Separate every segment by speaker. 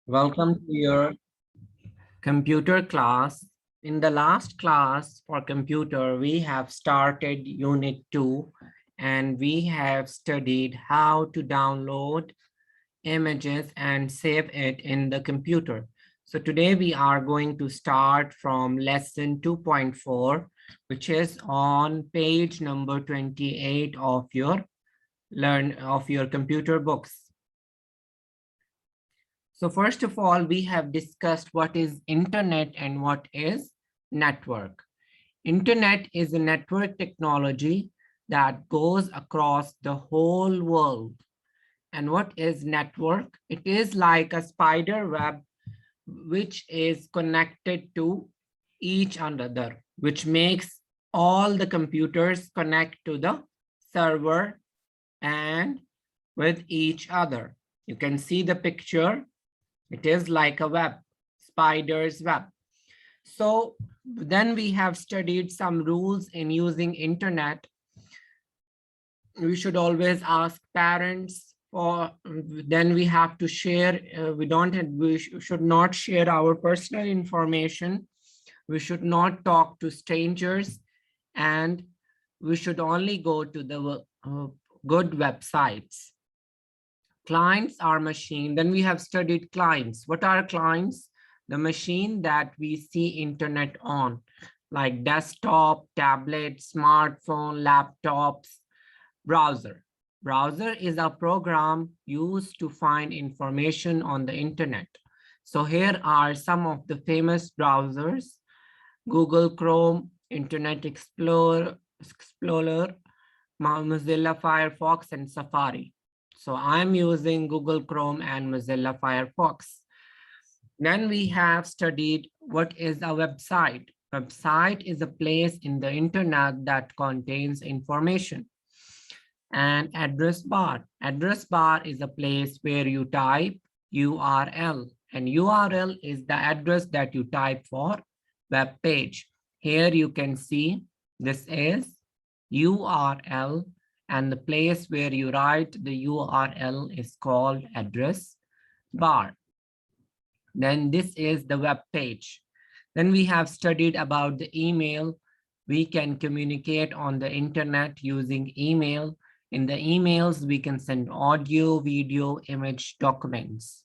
Speaker 1: Welcome to your computer class. In the last class for computer, we have started Unit 2 and we have studied how to download images and save it in the computer. So today we are going to start from lesson 2.4, which is on page number 28 of your computer books. So first of all, we have discussed what is internet and what is network. Internet is a network technology that goes across the whole world. And what is network? It is like a spider web which is connected to each another, which makes all the computers connect to the server and with each other. You can see the picture. It is like a web, spider's web. So then we have studied some rules in using internet. We should always ask parents, or then we have to share. We should not share our personal information. We should not talk to strangers, and we should only go to the good websites. Clients are machine. Then we have studied clients. What are clients? The machine that we see internet on, like desktop, tablet, smartphone, laptops, browser. Browser is a program used to find information on the internet. So here are some of the famous browsers: Google Chrome, Internet Explorer, Mozilla Firefox, and Safari. So I'm using Google Chrome and Mozilla Firefox. Then we have studied what is a website. Website is a place in the internet that contains information. And address bar. Address bar is a place where you type URL, and URL is the address that you type for web page. Here you can see this is URL, and the place where you write the URL is called address bar. Then this is the web page. Then we have studied about the email. We can communicate on the internet using email. In the emails, we can send audio, video, image, documents.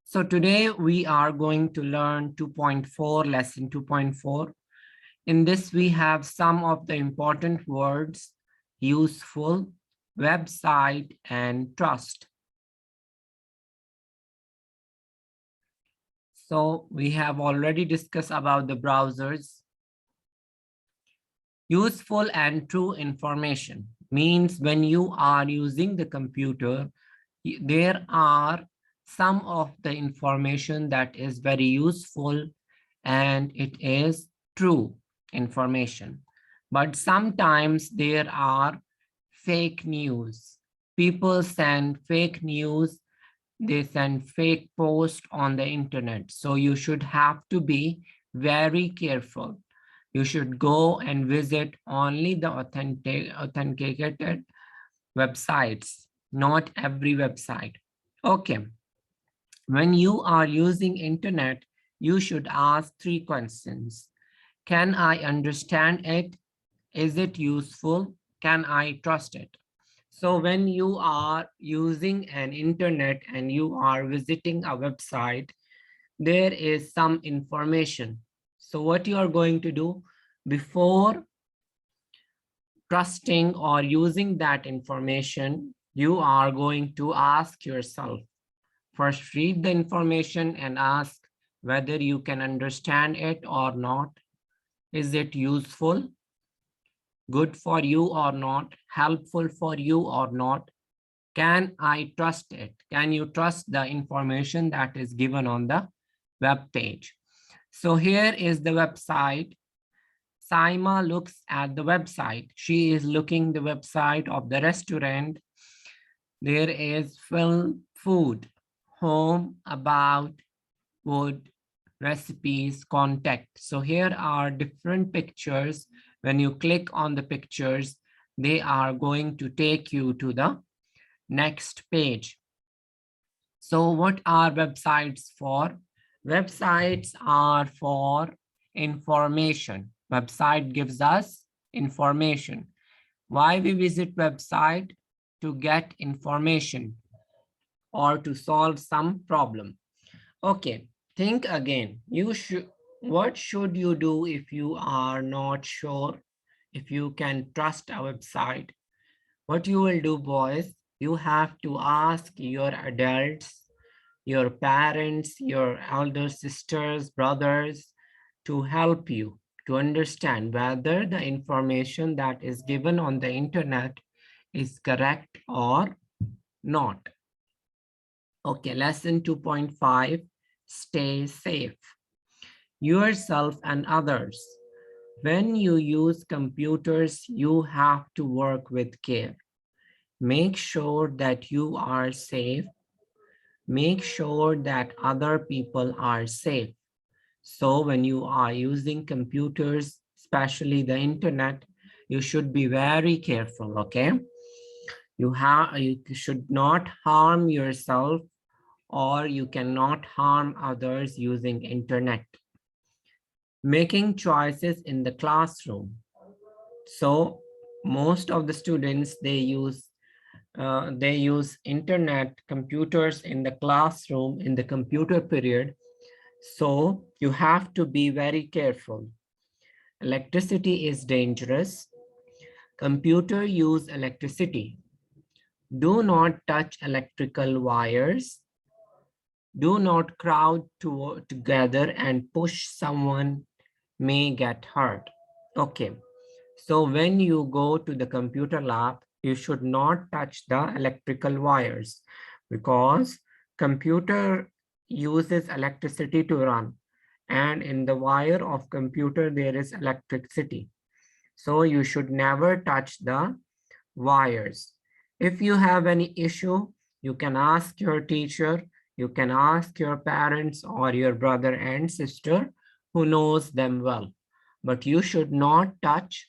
Speaker 1: So today we are going to learn 2.4, lesson 2.4. In this, we have some of the important words: useful, website, and trust. So we have already discussed about the browsers. Useful and true information means when you are using the computer, there are some of the information that is very useful and it is true information. But sometimes there are fake news. People send fake news. They send fake posts on the internet. So you should have to be very careful. You should go and visit only the authenticated websites, not every website. Okay. When you are using internet, you should ask 3 questions. Can I understand it? Is it useful? Can I trust it? So when you are using an internet and you are visiting a website, there is some information. So what you are going to do before trusting or using that information, you are going to ask yourself. First, read the information and ask whether you can understand it or not. Is it useful, good for you or not, helpful for you or not? Can I trust it? Can you trust the information that is given on the web page? So here is the website. Saima looks at the website. She is looking the website of the restaurant. There is film, food, home, about, wood, recipes, contact. So here are different pictures. When you click on the pictures, they are going to take you to the next page. So what are websites for? Websites are for information. Website gives us information. Why we visit website? To get information or to solve some problem. Okay, think again. What should you do if you are not sure if you can trust a website? What you will do, boys, you have to ask your adults, your parents, your elder sisters, brothers to help you to understand whether the information that is given on the internet is correct or not. Okay, lesson 2.5, stay safe. Yourself and others. When you use computers, you have to work with care. Make sure that you are safe. Make sure that other people are safe. So when you are using computers, especially the internet, you should be very careful, okay? You should not harm yourself or you cannot harm others using internet. Making choices in the classroom. So most of the students, they use internet computers in the classroom in the computer period. So you have to be very careful. Electricity is dangerous. Computer use electricity. Do not touch electrical wires. Do not crowd together and push someone may get hurt. Okay, so when you go to the computer lab, you should not touch the electrical wires because computer uses electricity to run, and in the wire of computer there is electricity. So you should never touch the wires. If you have any issue, you can ask your teacher, you can ask your parents or your brother and sister who knows them well. But you should not touch,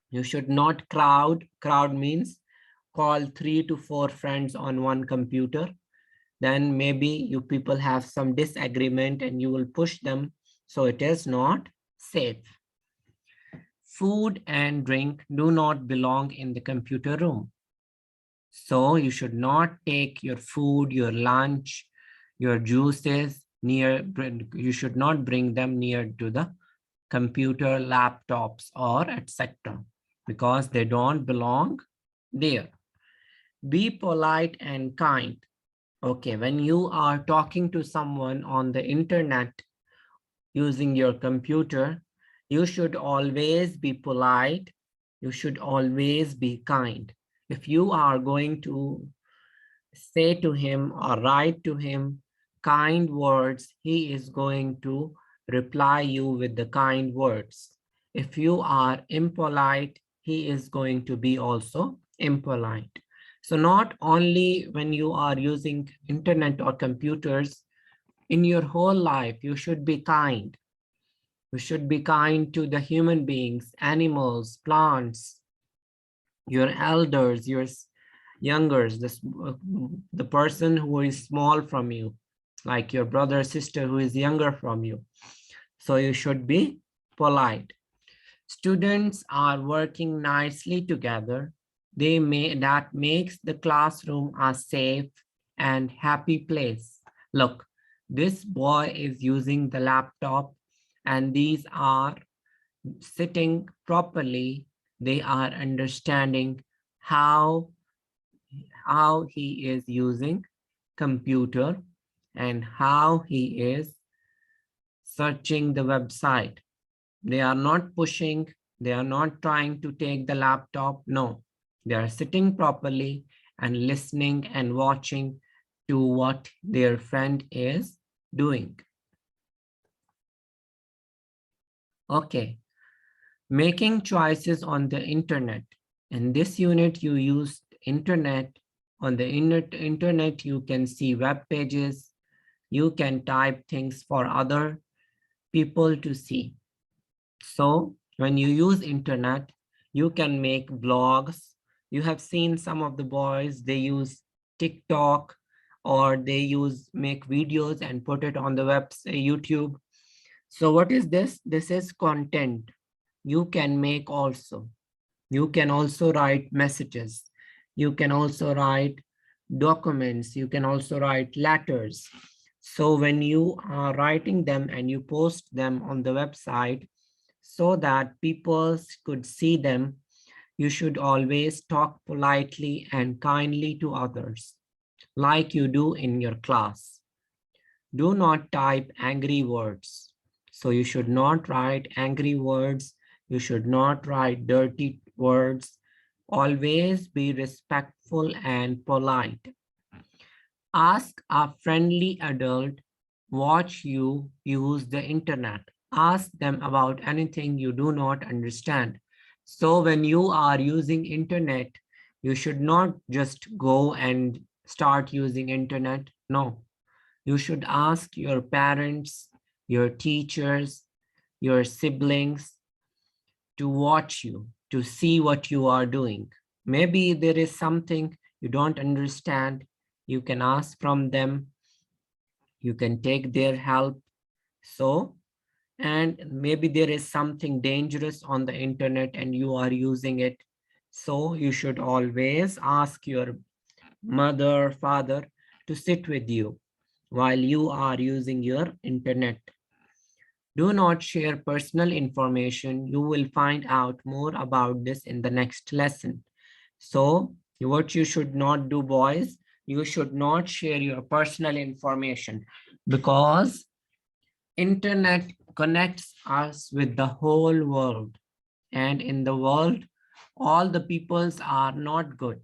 Speaker 1: you should not crowd. Crowd means call 3 to 4 friends on one computer. Then maybe you people have some disagreement and you will push them. So it is not safe. Food and drink do not belong in the computer room. So you should not take your food, your lunch, your juices near, you should not bring them near to the computer, laptops, or etc. because they don't belong there. Be polite and kind. Okay, when you are talking to someone on the internet using your computer, you should always be polite. You should always be kind. If you are going to say to him or write to him kind words, he is going to reply you with the kind words. If you are impolite, he is going to be also impolite. So not only when you are using internet or computers, in your whole life, you should be kind. You should be kind to the human beings, animals, plants, your elders, your youngers, the person who is small from you, like your brother or sister who is younger from you. So you should be polite. Students are working nicely together. That makes the classroom a safe and happy place. Look, this boy is using the laptop and these are sitting properly. They are understanding how he is using computer and how he is searching the website. They are not pushing, they are not trying to take the laptop. No, they are sitting properly and listening and watching to what their friend is doing. Okay, making choices on the internet. In this unit, you use internet. On the internet, you can see web pages. You can type things for other people to see. So when you use internet, you can make vlogs. You have seen some of the boys, they use TikTok or they make videos and put it on the website, YouTube. So what is this? This is content. You can make also. You can also write messages. You can also write documents. You can also write letters. So when you are writing them and you post them on the website so that people could see them, you should always talk politely and kindly to others, like you do in your class. Do not type angry words. So you should not write angry words. You should not write dirty words. Always be respectful and polite. Ask a friendly adult watch you use the internet. Ask them about anything you do not understand. So when you are using internet, you should not just go and start using internet. No, you should ask your parents, your teachers, your siblings to watch you, to see what you are doing. Maybe there is something you don't understand. You can ask from them. You can take their help. So, and maybe there is something dangerous on the internet and you are using it. So you should always ask your mother, father to sit with you while you are using your internet. Do not share personal information. You will find out more about this in the next lesson. So what you should not do, boys, you should not share your personal information because internet connects us with the whole world. And in the world, all the peoples are not good.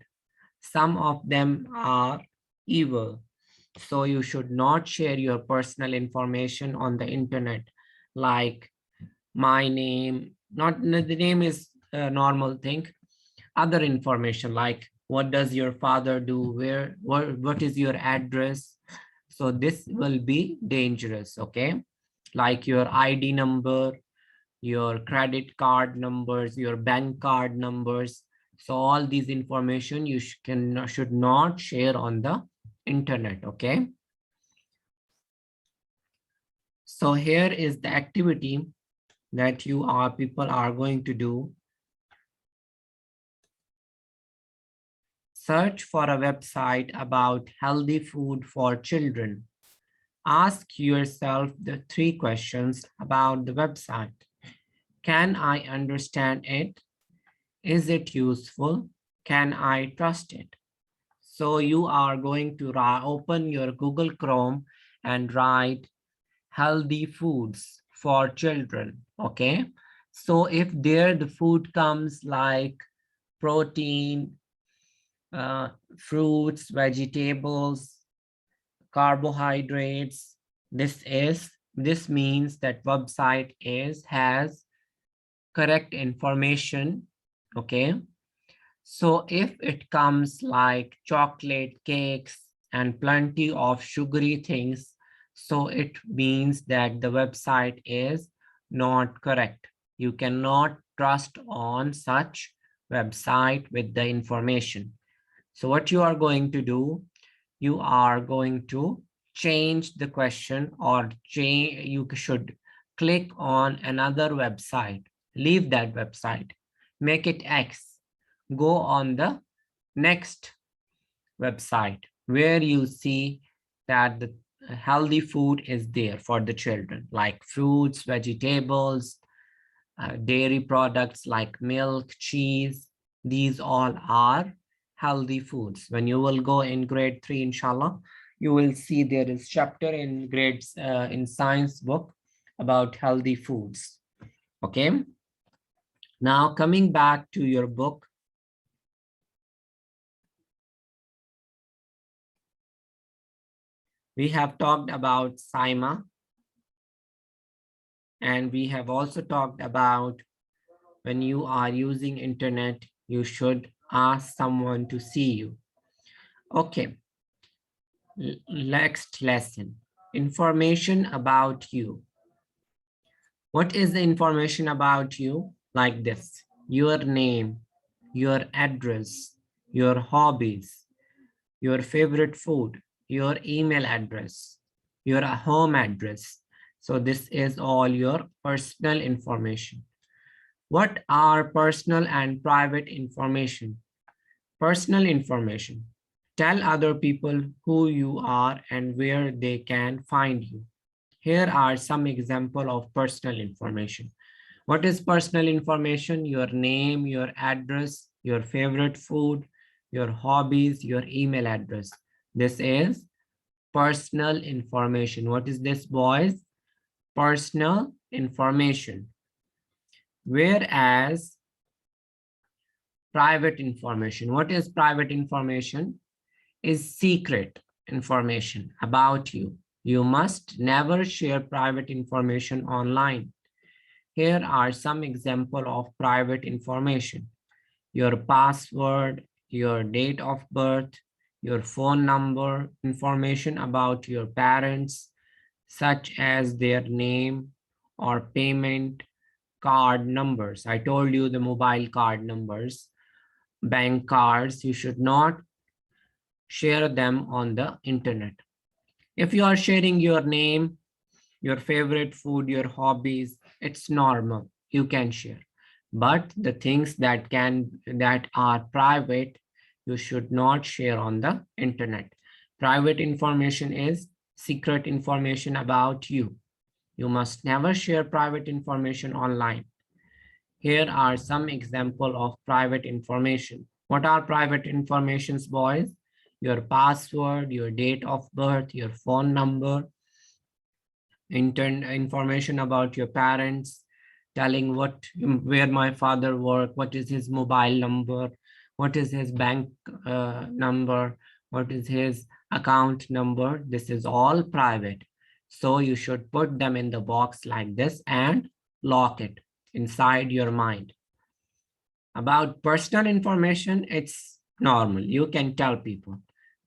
Speaker 1: Some of them are evil. So you should not share your personal information on the internet, like my name, not the name is a normal thing, other information like what does your father do, what is your address. So this will be dangerous, okay? Like your ID number, your credit card numbers, your bank card numbers. So all these information you should not share on the internet, okay? So here is the activity that people are going to do. Search for a website about healthy food for children. Ask yourself the 3 questions about the website. Can I understand it? Is it useful? Can I trust it? So you are going to open your Google Chrome and write healthy foods for children, okay? So if there the food comes like protein, fruits, vegetables, carbohydrates, this means that website has correct information, okay? So if it comes like chocolate cakes and plenty of sugary things, so it means that the website is not correct. You cannot trust on such website with the information. So what you are going to do, you are going to change the question, or you should click on another website, leave that website, make it X, go on the next website where you see that the healthy food is there for the children, like fruits, vegetables, dairy products like milk, cheese. These all are healthy foods. When you will go in grade 3, inshallah, you will see there is chapter in grades in science book about healthy foods. Okay. Now coming back to your book. We have talked about SIMA, and we have also talked about when you are using internet, you should ask someone to see you. Okay, next lesson, information about you. What is the information about you? Like this, your name, your address, your hobbies, your favorite food, your email address, your home address. So this is all your personal information. What are personal and private information? Personal information. Tell other people who you are and where they can find you. Here are some examples of personal information. What is personal information? Your name, your address, your favorite food, your hobbies, your email address. This is personal information. What is this, boys? Personal information. Whereas private information. What is private information? Is secret information about you. You must never share private information online. Here are some examples of private information. Your password, your date of birth, your phone number, information about your parents, such as their name or payment card numbers. I told you the mobile card numbers, bank cards, you should not share them on the internet. If you are sharing your name, your favorite food, your hobbies, it's normal, you can share. But the things that are private, you should not share on the internet. Private information is secret information about you. You must never share private information online. Here are some examples of private information. What are private informations, boys? Your password, your date of birth, your phone number, information about your parents, telling where my father worked, what is his mobile number, what is his bank number, what is his account number. This is all private. So you should put them in the box like this and lock it inside your mind. About personal information, it's normal. You can tell people.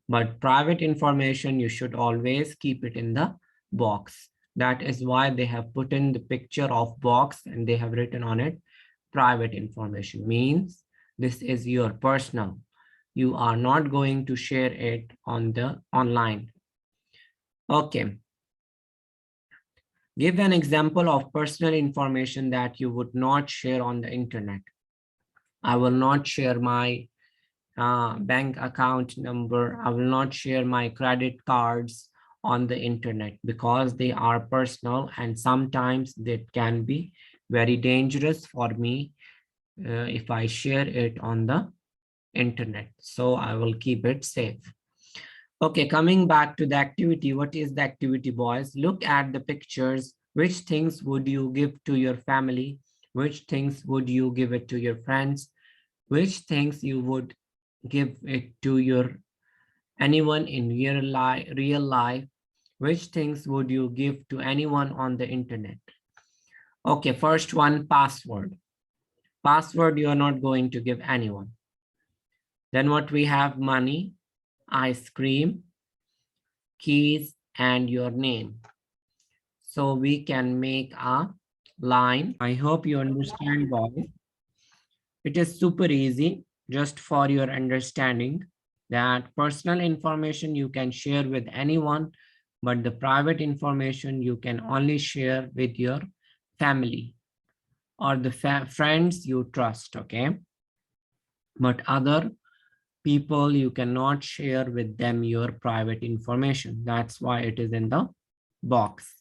Speaker 1: But private information, you should always keep it in the box. That is why they have put in the picture of box and they have written on it, private information. Means this is your personal. You are not going to share it on the online. Okay. Give an example of personal information that you would not share on the internet. I will not share my bank account number. I will not share my credit cards on the internet because they are personal and sometimes that can be very dangerous for me if I share it on the internet. So I will keep it safe. Okay, coming back to the activity. What is the activity, boys? Look at the pictures. Which things would you give to your family? Which things would you give it to your friends? Which things you would give it to your anyone in real life? Which things would you give to anyone on the internet? Okay, first one, password. Password you are not going to give anyone. Then what we have, money, ice cream, keys, and your name. So we can make a line. I hope you understand, boys. It is super easy, just for your understanding, that personal information you can share with anyone, but the private information you can only share with your family or the friends you trust, okay? But other people, you cannot share with them your private information. That's why it is in the box.